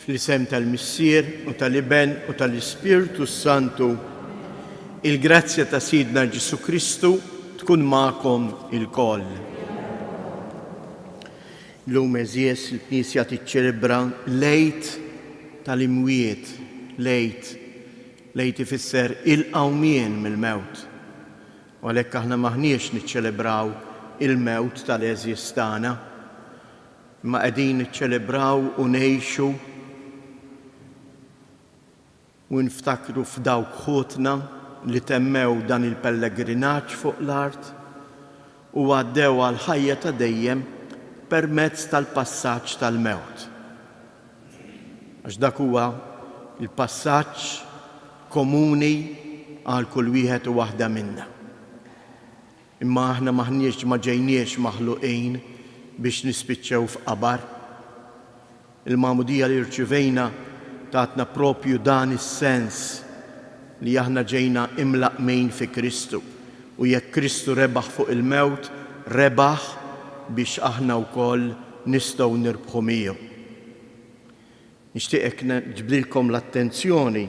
Fl-isem tal-Missier u tal-Iben u tal-Ispirtu Santu, il-grazzja ta' Sidna Ġesu Kristu tkun magħkom il-koll. Llum eżies il-Knisja tiċċelebra lejt tal-imwiet, lejt ifisser il-qawmien mill-mewt. U għalhekk aħna maħniex niċċelebraw il-mewt tal-eżies tagħna, imma qegħdin niċċelebraw u ngħixu u nftakru f'dawk ħutna li temmew dan il-pellegrinaġġ fuq l-art u għaddew għal ħajja ta' dejjem permezz tal-passaġġ tal-mewt. Għax dak huwa il-passaġġ komuni għal kull wieħed u waħda minna. Imma aħna ma ġejniex maħluqin biex nispiċċew f'qabar. Il-magħmudija li rċivejna tatna propju dan is-sens li aħna ġejna imlaqmejn fi Kristu u jekk Kristu rebaħ fuq il-mewt, rebaħ biex aħna wkoll nistgħu nirbħu miegħu. Nixtieq ġbdilkom l-attenzjoni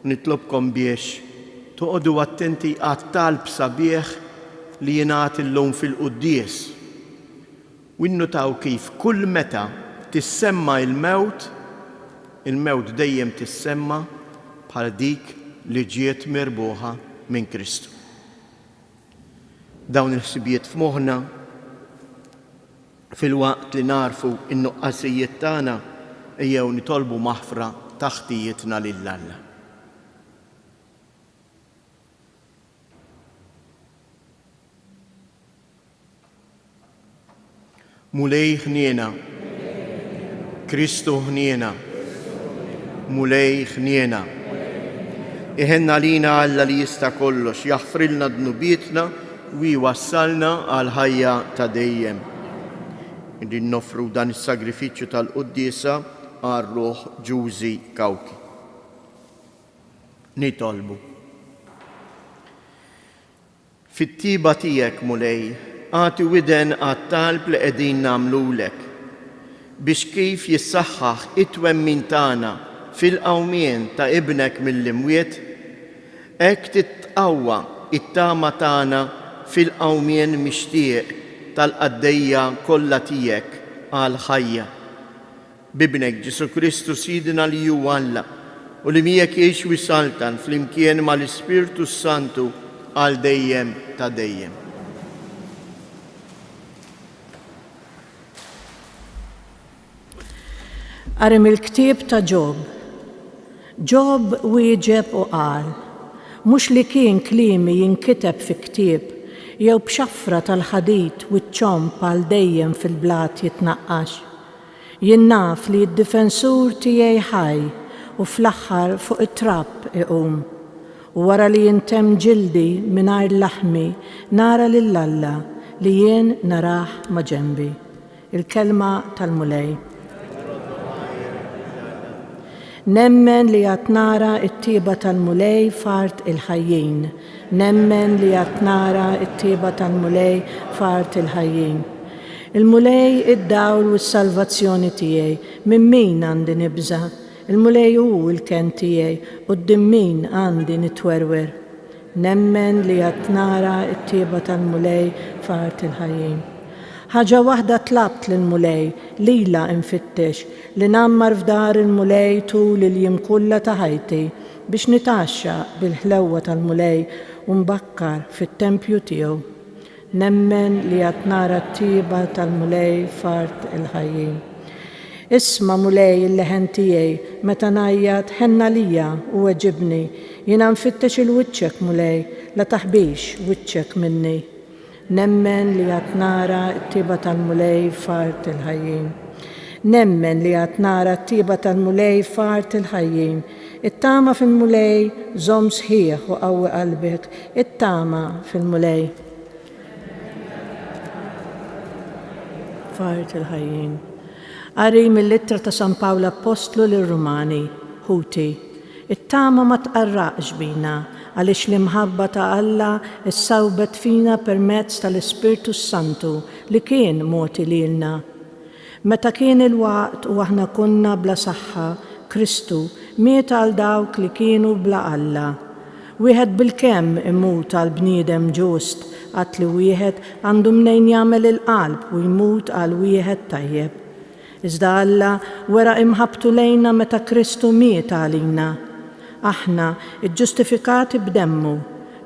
u nitlobkom biex toqgħodu attenti għat-talb sabiħ li jingħad illum fil-quddies u nnutaw kif kull meta tissemma il-mewt dejjem tissemma bħal dik li ġiet merbuħa minn Kristu. Dawn il-ħsibijiet f'moħħna fil-waqt li narfu n-nuqqasijiet tagħna ejjew nitolbu maħfra ta' ħtijietna lil Alla. Mulej ħniena, Kristu ħniena, mulej ħniena. Iħenna lina Alla li jista' kollox, jaħfrilna dnubietna u jwassalna għal ħajja ta' dejjem. Din nofru dan is-sagrifiċċju tal-quddiesa għal Ruħ Ġużi Kawki. Nitolbu. Fit-tiba tiegħek mulej, għati widen għat-talb li qegħdin nagħmlulek biex kif jissaħħaħ it-twemmin tagħna fil-qawmien ta' ibnek mill-imwiet, hekk titqawwa it-tama tagħna fil-qawmien mixtieq tal-qaddejja kollha tiegħek għal ħajja. Bibnek Ġesu Kristu Sidna li hu Alla u li miegħek jgħix wisaltan flimkien mal-Ispirtu Santu għal dejjem ta' dejjem. Qari il-ktieb ta' Ġob wieġeb u qal, mhux li kien kliemi jinkiteb fi ktieb jew b'xafra tal-ħadid u ċ-ċomp għal dejjem fil-blat jitnaqqax. Jien naf li d-difensur tiegħi ħaj u fl-aħħar fuq it-trapp iqum. U wara li jintemm ġildi mingħajr laħmi nara lil Alla li jien narah ma' ġenbi. Il-kelma tal-mulej. Nemmen li qed nara t-tieba tal-mulej fart il-ħajjin. Nemmen li qed nara t-tieba tal-mulej fart il-ħajjin. Il-mulej id-dawl u s-salvazzjoni tiegħi, minn min għandi nibża? Il-mulej hu l-ken tiegħi, quddiem min għandi nitwerwer. Nemmen li qed nara t-tieba tal-mulej fart il-ħajjin. Ħaġa waħda tlabt lill-mulej lila infittex li nammar f'dar il-mulej tul il-jiem kollha ta' ħajti biex nitaxxa bil-ħlewwa tal-mulej u mbakkar fit-tempju tiegħu. Nemmen li qed nara t-tieba tal-mulej fart il-ħajjin. Isma' mulej il-leħen tiegħi meta ngħajjad ħenna lija u weġibni, jiena nfittex il-wiċċek mulej la taħbix wiċċek minni. Nemmen li qed nara t-tieba tal-mulej fart il-ħajjin. Nemmen li qed nara t-tieba tal-mulej fart il-ħajjin. It-tama fil-mulej żomm sħiħ u qawwi qalbek, it-tama fil-mulej fart il-ħajjin. Qari mill-ittra ta' San Pawla Apostlu lir-Rumani, Ħuti. It-tama ma tqarraqx bina għaliex l-imħabba ta' Alla issawbet fina permezz tal-Ispirtu Santu li kien moti lilna. Meta kien il-waqt u aħna kunna bla saħħa, Kristu miet għal dawk li kienu bla Alla. Wieħed bil-kemm imut għal bniedem ġust għat li wieħed għandu mnejn jagħmel il-qalb u jmut għal wieħed tajjeb. Iżda Alla wera imħabtu lejna meta Kristu miet għalina. Aħna iġġustifikati b'demmu,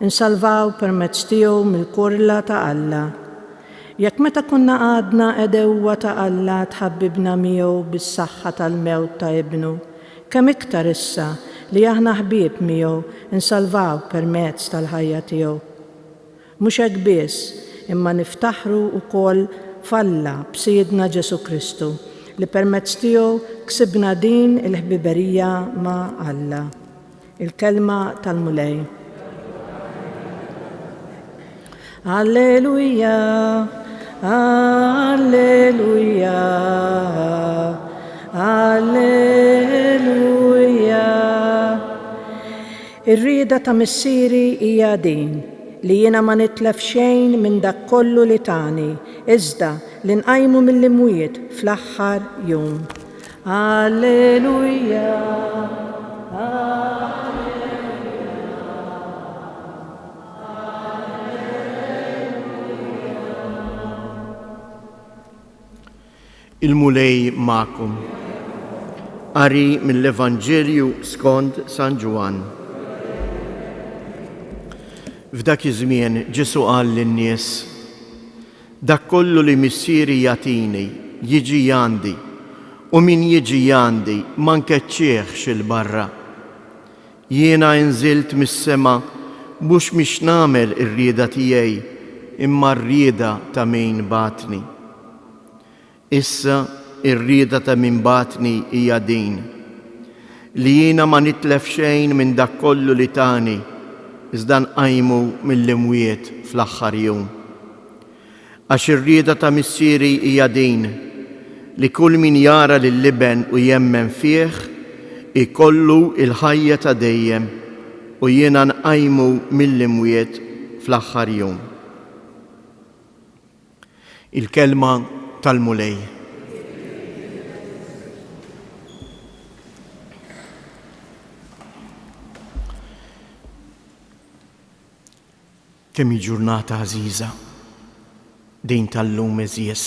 insalvaw permezz tiegħu mill-kurla ta' Alla. Jekk meta kunna għadna edewwa ta' Alla tħabbibna miegħu bis-saħħa tal-mewt ta' ibnu, kemm iktar issa li aħna ħbieb miegħu insalvaw permezz tal-ħajja tiegħu. Mhux hekk biss, imma niftaħru wkoll f'Alla b'Siedna Ġesu Kristu li permezz tiegħu ksibna din il-ħbiberija ma' Alla. Il-kelma tal-mulej. Alleluja, alleluja, alleluja. Ir-rieda ta' missieri hija din li jiena ma nitlef xejn minn dak kollu li tani, iżda li nqajmu mill-imwiet fl-aħħar jum. Alleluja, Il-mulej ma'kum. Qari mill-Evanġelju skont San Ġwan. F'dak iż-żmien Ġesu qal lin-nies: dak kollu li missieri jagħtini jiġi għandi u min jiġi għandi ma nkeċċieħx il-barra. Jiena nżilt mis-sema mhux biex nagħmel ir-rieda tiegħi imma r-rieda ta' min batni. Issa ir-rieda ta' min batni hija din li jiena ma nitlef xejn minn dak kollu li tani iżda nqajmu mill-imwiet fl-aħħar jum. Għax ir-rieda ta' missieri hija din li kull min jara lill-liben u jemmen fih ikollu il-ħajja ta' dejjem u jiena nqajmu mill-imwiet fl-aħħar jum. Il-kelma tal-mulej. Kemm hi ġurnata għażiża din tal-lum eżies.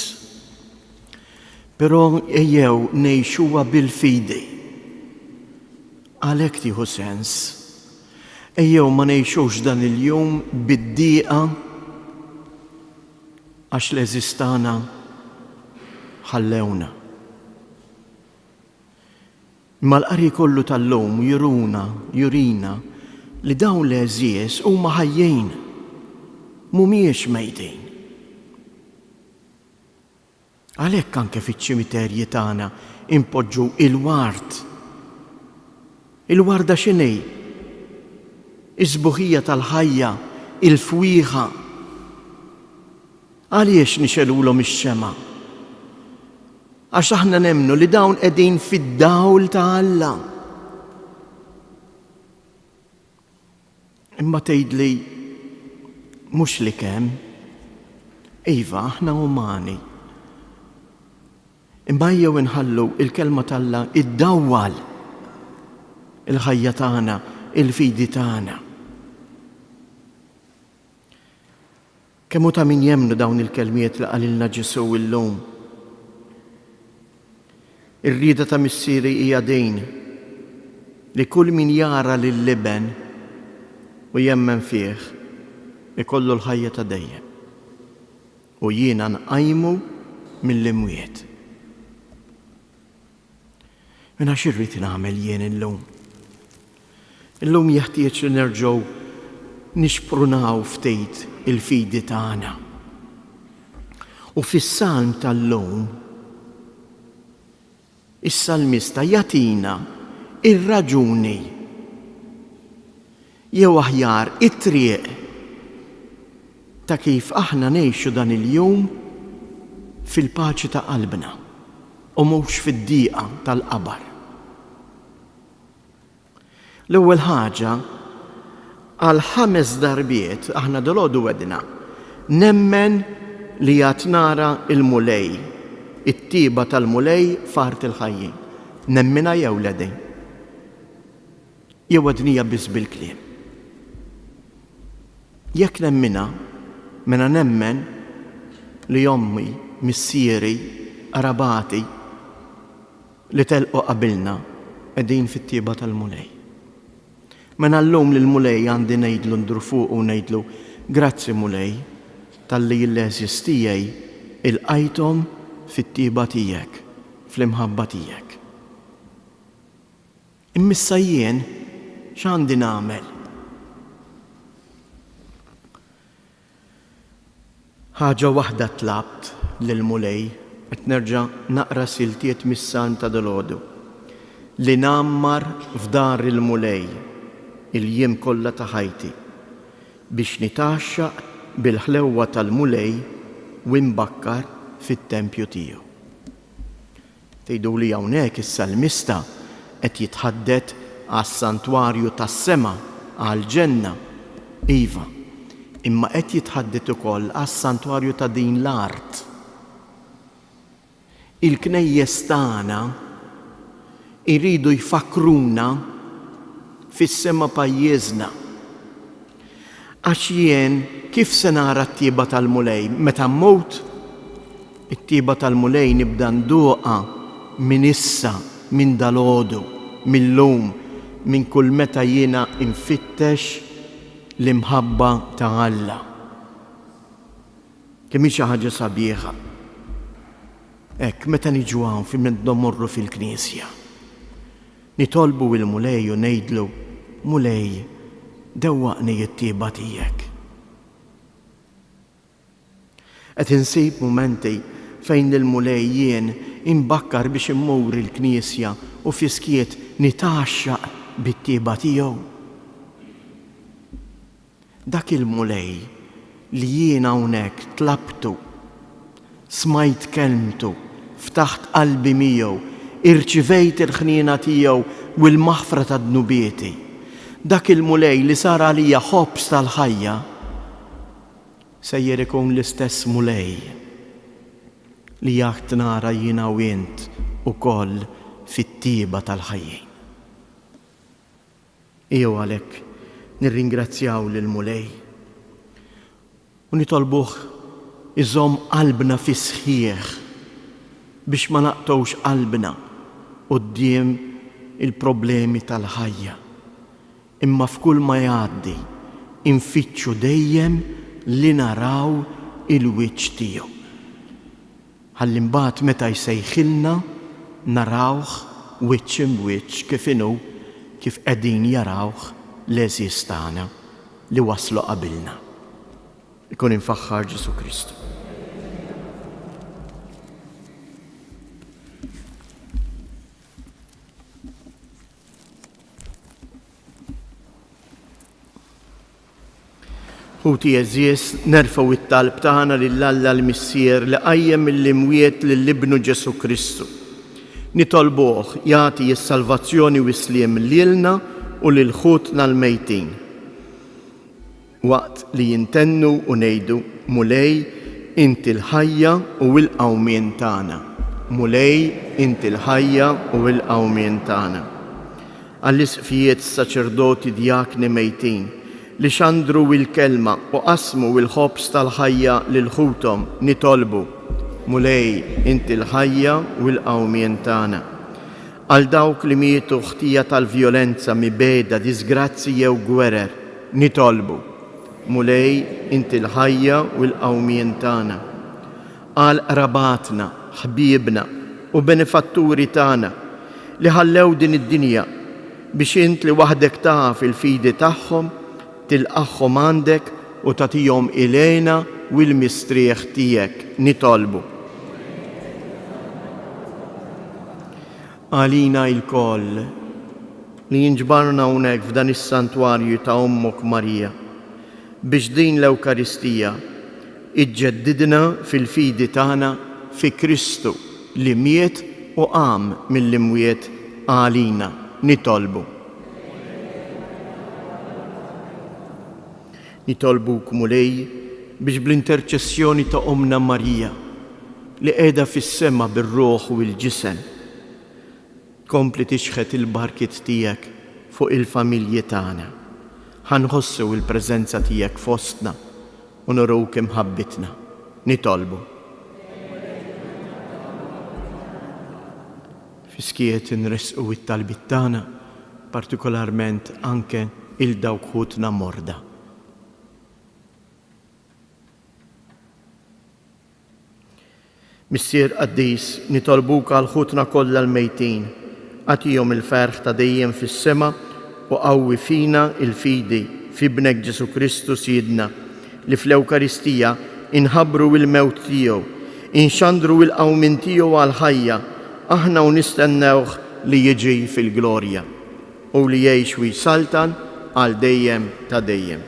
Però ejjew ngħixuha bil-fidi. Għalhekk tieħu sens. Ejjew ma ngħixux dan il-jum bid-dieqa għax l-eżistana ħallewna. Imma l-qari kollu tal-lum jurina li dawn l-eżies huma ħajjin, mhumiex mejtin. Għalhekk anke fiċ-ċimiterji tagħna impoġġu il-ward. Il-warda x'inhi? Is-sbuħija tal-ħajja, il-fwieħa. Għaliex nixelulhom ix-xema? Għax aħna nemmnu li dawn qegħdin fid-dawl ta' Alla. Imma tgħidli mhux li kemm. Iva, aħna umani. Imma jew inħallu il-kelma t'Alla iddawwal il-ħajja tagħna, il-fidi tagħna. Kemm hu ta' min jemmnu dawn il-kelmiet li qalilna Ġesu illum. Ir-rieda ta' missieri hija din li kull min jara lill-liben u jemmen fih ikollu l-ħajja ta' dejjem u jiena nqajmu mill-imwiet. Minna xirrit nagħmel jien illum. Illum jeħtieġ li nerġgħu nixprunaw ftit il-fidi tagħna. U fis-salm tal-lum is-salmista jagħtina ir-raġuni jew aħjar it-triq ta' kif aħna ngħixu dan il-jum fil-paċi ta' qalbna u mhux fid-dieqa tal-qabar. L-ewwel ħaġa għal 5 darbiet aħna dalgħodu wedna nemmen li qed nara il-mulej it-tieba tal-mulej fart il-ħajjin. Nemmina jew ledejn. Jew għadnija biss bil-kliem. Jekk nemmina, mena nemmen li ommi, missieri, arabati li telqu qabilna qegħdin fit-tieba tal-mulej. Mena llum li l-mulej għandi ngħidlu ndru fuq u ngħidlu grazzi mulej tal-li l-eżis tiegħi ilqajthom fit-tieba tiegħek, fl-imħabba tiegħek. Immissa jien x'għandi nagħmel? Ħaġa waħda tlabt lill-mulej qed nerġa' naqra siltiet mis-Salm ta' dalgħodu li nammar f'dar il-mulej il-jiem kollha ta' ħajti biex nitaxxaq bil-ħlewwa tal-mulej u nbakkar fit-tempju tiegħu. Tgħiduli hawnhekk is-salmista qed jitħaddet għas-santwarju tas-sema għall-ġenna. Iva, imma qed jitħaddet ukoll għas-santwarju ta' din l-art. Il-knejjes tagħna iridu jfakruna fis-sema pajjiżna. Għax jien kif se nara t-tieba tal-mulej meta mmut? It-tieba tal-mulej nibda nduqa minn issa, minn dalgħodu, mill-lum, minn kull meta jiena infittex l-imħabba ta' Alla. Kemm hi xi ħaġa sabiħa. Hekk meta niġu hawn fi minn morru fil-Knisja. Nitolbu il-mulej u ngħidlu, mulej, dewwaqni it-tieba tiegħek. Qed insib mumenti fejn il-mulej jien imbakkar biex immur il-Knisja u fiskiet nitaxxaq bit-tieba tiegħu. Dak il-mulej li jien hawnhekk tlabtu, smajt kelmtu, ftaħt qalbi miegħu, irċivejt il-ħniena tiegħu u l-maħfra ta' dnubieti. Dak il-mulej li sar għalija ħobs tal-ħajja sejjer ikun l-istess mulej li jaħt nara jiena u int ukoll fit-tieba tal-ħajjin. Ejjew għalhekk nirringrazzjaw lill-mulej u nitolbuh iżomm qalbna fi sħiħ biex ma naqtgħux qalbna quddiem il-problemi tal-ħajja. Imma f'kull ma jgħaddi infittxu dejjem li naraw il-wiċċ tiegħu. Ħalli mbagħad meta jsejħilna narawh wiċċ imwiċċ kif inhu kif qegħdin jarawh l-eżis tagħna li waslu qabilna. Ikun infaħħar Ġesu Kristu. Ħuti eżies nerfgħu it-talb tagħna lill-Alla l-Missier li qajjem mill-imwiet lill-Ibnu Ġesu Kristu. Nitolbuh jagħti s-salvazzjoni u s-sliem lilna u lil ħutna l-mejtin. Waqt li jintennu u ngħidu mulej inti l-ħajja u l-qawmien tagħna. Mulej inti l-ħajja u l-qawmien tagħna. Għall-isqfijiet saċerdoti djakni mejtin li xandru il-kelma u qasmu il-ħobs tal-ħajja lil ħuthom nitolbu mulej inti l-ħajja u l-qawmien tagħna. Għal dawk li mietu ħtija tal-vjolenza mibeda, disgrazzi jew gwerer nitolbu mulej inti l-ħajja u l-qawmien tagħna. Għal qrabatna, ħbiebna u benefatturi tagħna li ħallew din id-dinja biex int li waħdek taf il-fidi tagħhom tilqaħħom għandek u tagħtihom ilejna u l-mistrieħ tiegħek nitolbu. Għalina il-koll li jinġbarna hawnhekk f'dan is-santwarju ta' Ommok Marija biex din l-Ewkaristija iġġeddidna fil-fidi tagħna fi Kristu li miet u qam mill-imwiet għalina nitolbu. Nitolbuk mulej biex bl-interċessjoni ta' Omna Marija li qiegħda fis-sema bir-ruħ u l-ġisem. Kompli tixħet il-barkit tiegħek fuq il-familji tagħna. Ħanħossu il-preżenza tiegħek fostna u nuruk imħabbitna. Nitolbu. Fiskiet inresqu it-talbit tagħna, partikolarment anke il-dawk ħutna morda. Missier Qaddis, nitolbuk għal ħutna kollha l-mejtin, għatihom il-ferħ ta' dejjem fis-sema u qawwi fina il-fidi f'ibnek Ġesu Kristu Siedna li fl-Ewkaristija inħabbru il-mewt tiegħu, inxandru il-qawmin tiegħu għal-ħajja, aħna u nistennewh li jiġi fil-glorja u li jgħix u jsaltan għal dejjem ta' dejjem.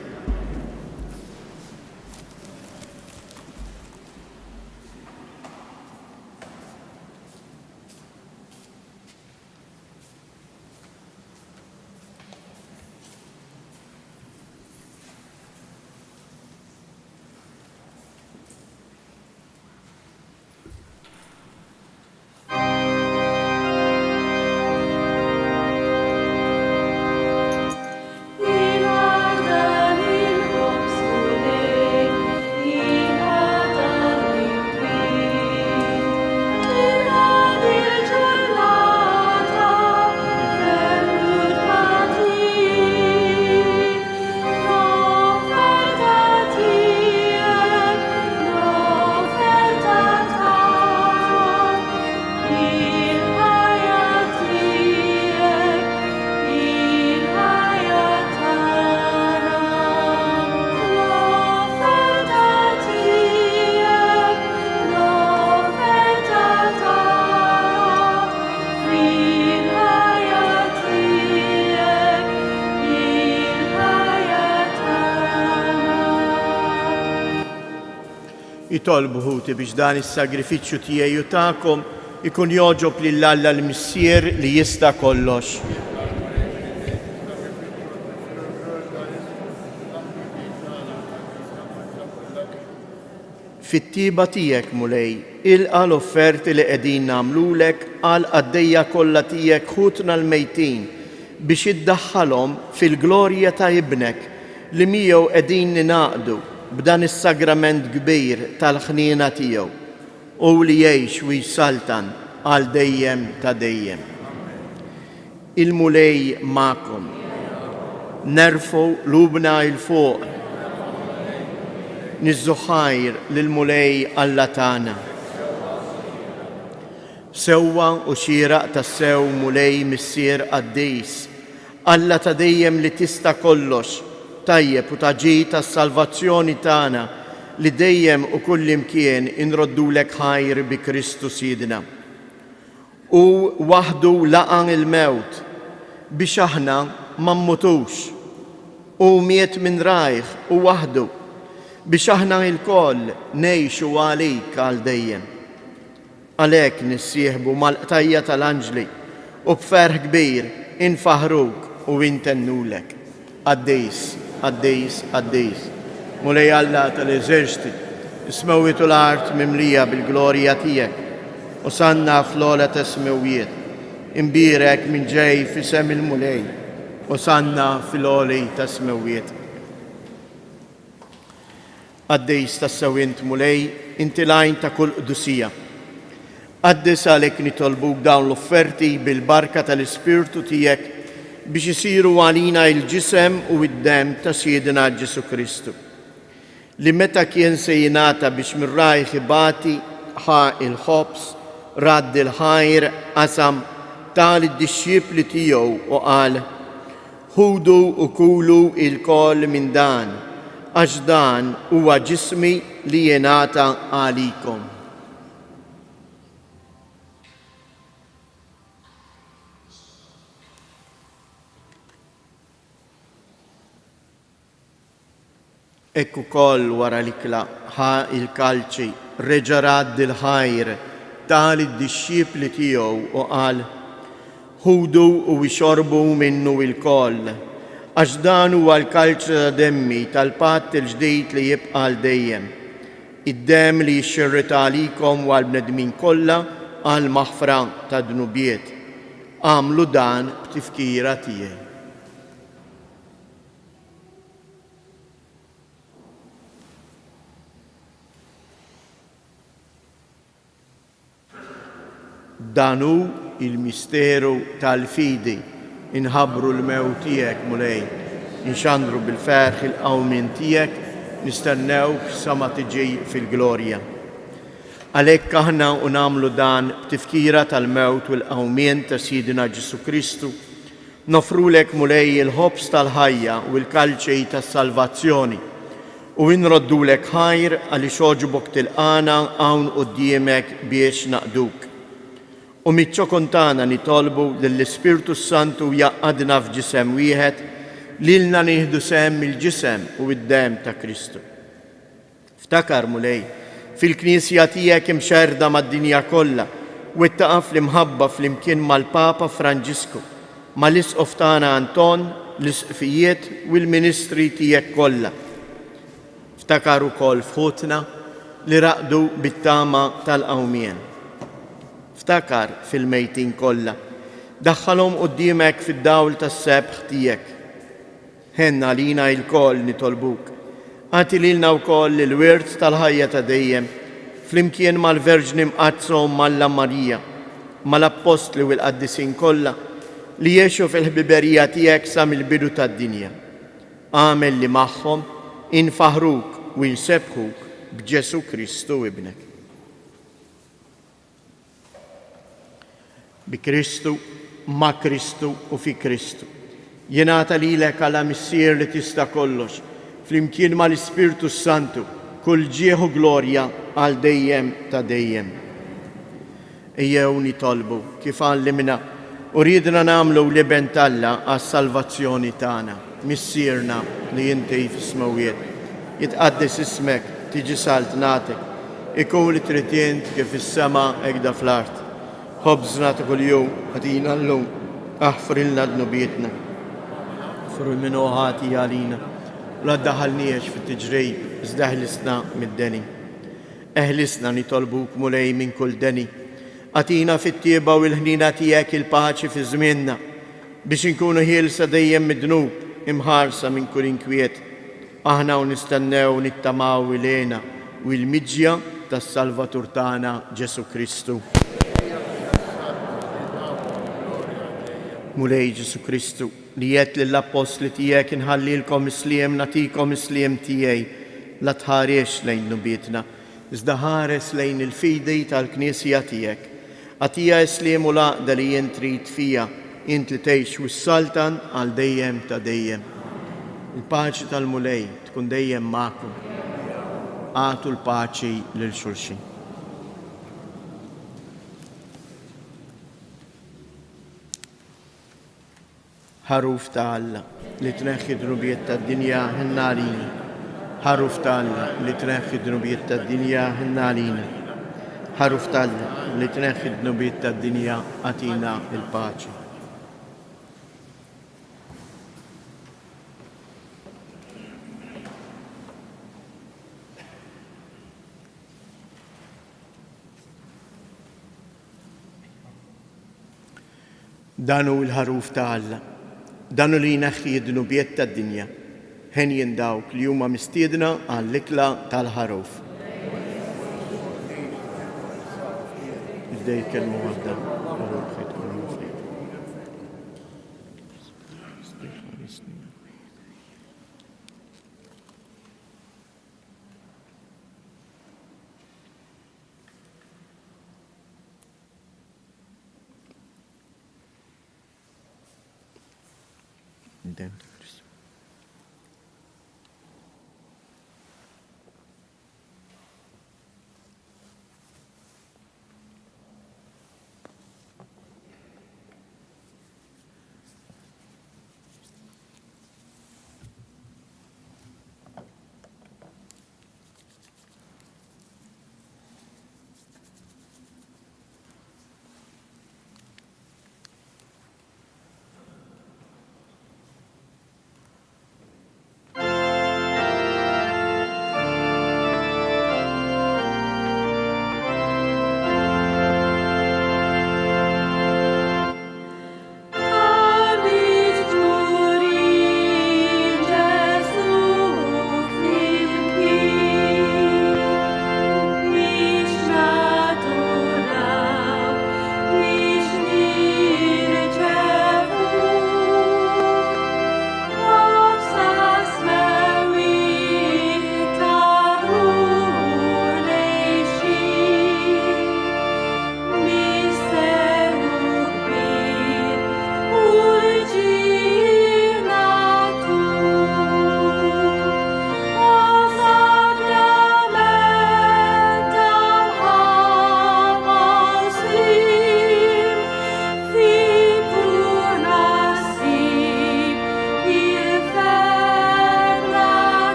Jitolbu ħuti biex dan is-sagrifiċċju tiegħi u tagħkom ikun joġob lill-Alla l-Missier li jista' kollox. Fit-tieba tiegħek mulej, ilqa l-offerti li qegħdin nagħmlulek għal għaddejja kollha tiegħek ħutna l-mejtin biex iddaħħalhom fil-glorja ta' ibnek li miegħu qegħdin ninaqdu b'dan is-sagrament kbir tal-ħniena tiegħu u li jgħix u jsaltan għal dejjem ta' dejjem. Il-mulej magħkom. Nerfgħu lubna il fuq. Niżżuħajr lill-mulej Alla tagħna. Sewwa u xieraq tas-sew mulej Missier Qaddis, Alla ta' dejjem li tista' kollox, tajjeb u taġi tas-salvazzjoni tagħna li dejjem u kullimkien inroddulek ħajr bi Kristu Siedna. U waħdu laqan il-mewt biex aħna ma mmutux u miet minn rajh u waħdu biex aħna il-koll ngħixu għalik għal dejjem. Għalhekk nissieħbu mal-qtajja tal-anġli u b'ferħ kbir infaħruk u intennulek. Qaddis, Qaddis, Qaddis, mulej Alla tal-eżerċti, ismewwitu l-art mimlija bil-glorja tiegħek u sanna fl-ola tesmewwiet, imbirek minn ġej f'isem il-mulej u sanna fil-oli tesmewwiet. Qaddis tas-sewint mulej, inti lajn ta' kull qdusija. Qaddis għalhekk nitolbuk dawn l-offerti bil-barka tal-Ispirtu tiegħek biex isiru għalina il-ġisem u id-dem ta' Siedna Ġesu Kristu, li meta kien se jingħata biex mir-rajħ ibati ħa il-ħobs, radd il-ħajr, qasam tal id-dixxipli tiegħu u qal: ħudu u kulu il-koll minn dan, għax dan huwa ġismi li jingħata għalikom. Ekku koll wara l-ikla ħa il-kalċi reġa' radd il-ħajr tal id-dixxipli tiegħu u qal: ħudu u xorbu minnu il-koll, għax dan huwa l-kalċi ta' demmi tal-patt il-ġdid li jibqa' l dejjem. id-dem li jixxirrita għalikom u għall-bnedmin kollha għal maħfra ta' dnubiet. Għamlu dan b'tifkira tiegħi. Dan hu il-misteru tal-fidi, inħabbru l-mewt tiegħek mulej, inxandru bil-ferħ il-qawmien tiegħek, nistennew sa ma tiġi fil-glorja. Għalhekk aħna nagħmlu dan b'tifkira tal-mewt u l-qawmien ta' Sidina Ġesu Kristu, nofrulek mulej il-ħobs tal-ħajja u l-kalċej tas-salvazzjoni u nroddulek ħajr għaliex oġbok tilqana hawn quddiemek biex naqduk. U miċ-ċokontana nitolbu lill-Ispirtu Santu jaqadna f'ġisem wieħed lilna nieħdu sehem mill-ġisem u id-dem ta' Kristu. Ftakar mulej fil-Knisja tiegħek imxerda mad-dinja kollha u ittaqaf l-imħabba flimkien mal-Papa Franġisku, mal-Isqof tagħna Anton, l-isqfijiet u l-ministri tiegħek kollha. Ftakar ukoll fħutna li raqdu bit-tama tal-qawmien. Ftakar fil-mejtin kollha, daħħalhom quddiemek fid-dawl tas-sebħ tiegħek. Ħenna lina l-koll nitolbuk. Għati lilna wkoll il-wirt tal-ħajja ta' dejjem, flimkien mal-Verġni mqazzhom Malla Marija, mal-Apostli u l-Qaddisin kollha li jgħixu fil-ħbiberija tiegħek sa mill-bidu tad-dinja. Għamel li magħhom infaħruk u nsebħuk b'Ġesu Kristu ibnek. Bi Kristu, ma' Kristu u fi Kristu. Jingħata lilek għala missier li tista' kollox, flimkien mal-Ispirtu Santu, kull ġieħu glorja għal dejjem ta' dejjem. Ejjew nitolbu kif għallimna u ridna nagħmlu liben Alla għas-salvazzjoni tagħna, missierna li inti fis-smawiet. Jitqaddes ismek, tiġi salt nagħtek, ikun li trid kif is-sema hekk fl-art. ħobżna ta' kuljum ħatina llum, aħfrilna dnubietna. Fru minnu ħati għalina, la ddaħalniex fit-tiġrejb, żdaħlisna mid-deni. Eħlisna nitolbuk mulej minn kull deni. Għatina fit-tieba u l-ħnina tiegħek il-paċi fi żmienna, biex inkunu ħielsa dejjem mid-dnub, imħarsa minn kull inkwiet. Aħna u nistennew nittamaw ilena u l-miġja tas-Salvatur tagħna Ġesu Kristu. Mulej Ġesu Kristu, li jett lill-Apostli tiegħek inħallilkom isliem natikom isliem tiegħi, la tħarex lejn nubietna, iżda ħares lejn il-fidi tal-Knisja tiegħek. Għatija isliem u laqda li jien trid fija, int li tgħix wis-saltan għal dejjem ta' dejjem. Il-paċi tal-mulej tkun dejjem magħkom. Għatu l-paċi lil xulxin. ħaruf ta' Alla li tneħħi dnubiet tad-dinja ħinna għalina. Ħaruf ta' Alla li tneħħi dnubiet tad-dinja ħinna għalina. Ħaruf ta' Alla li tneħħi dnubiet tad-dinja għatina il-paċi. Danu l-ħaruf ta' Alla. Danu li jneħħi d-dnubiet tad-dinja, ħen jindawk li huma mistiedna għall-ikla tal-ħaruf. Id-dej kelmu għabda.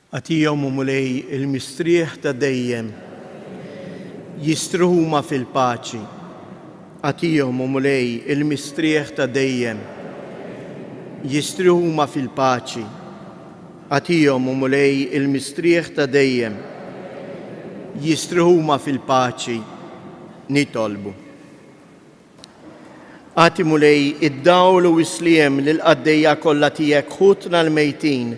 Għatijom u mulej il-mistrieħ ta' dejjem, jistruhuma fil-paċi. Għatijom u mulej il-mistrieħ ta' dejjem, jistruhuma fil-paċi. Għatijom u mulej il-mistrieħ ta' dejjem, jistruhuma fil-paċi. Nitolbu. Għati mulej id-dawl u isliem lil-qaddejja kollha tiegħek ħutna l-mejtin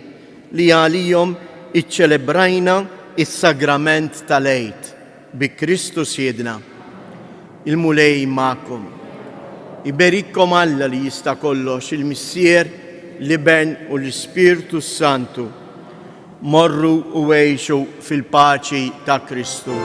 li għalijom iċċelebrajna is-sagrament tal-Eid bi Kristus Jedna. Il-mulej ma'kom. Iberikkom Alla li jista' kollox, il-Missier, l-Iben u l-Ispirtu Santu. Morru u għejxu fil-paċi ta' Kristu.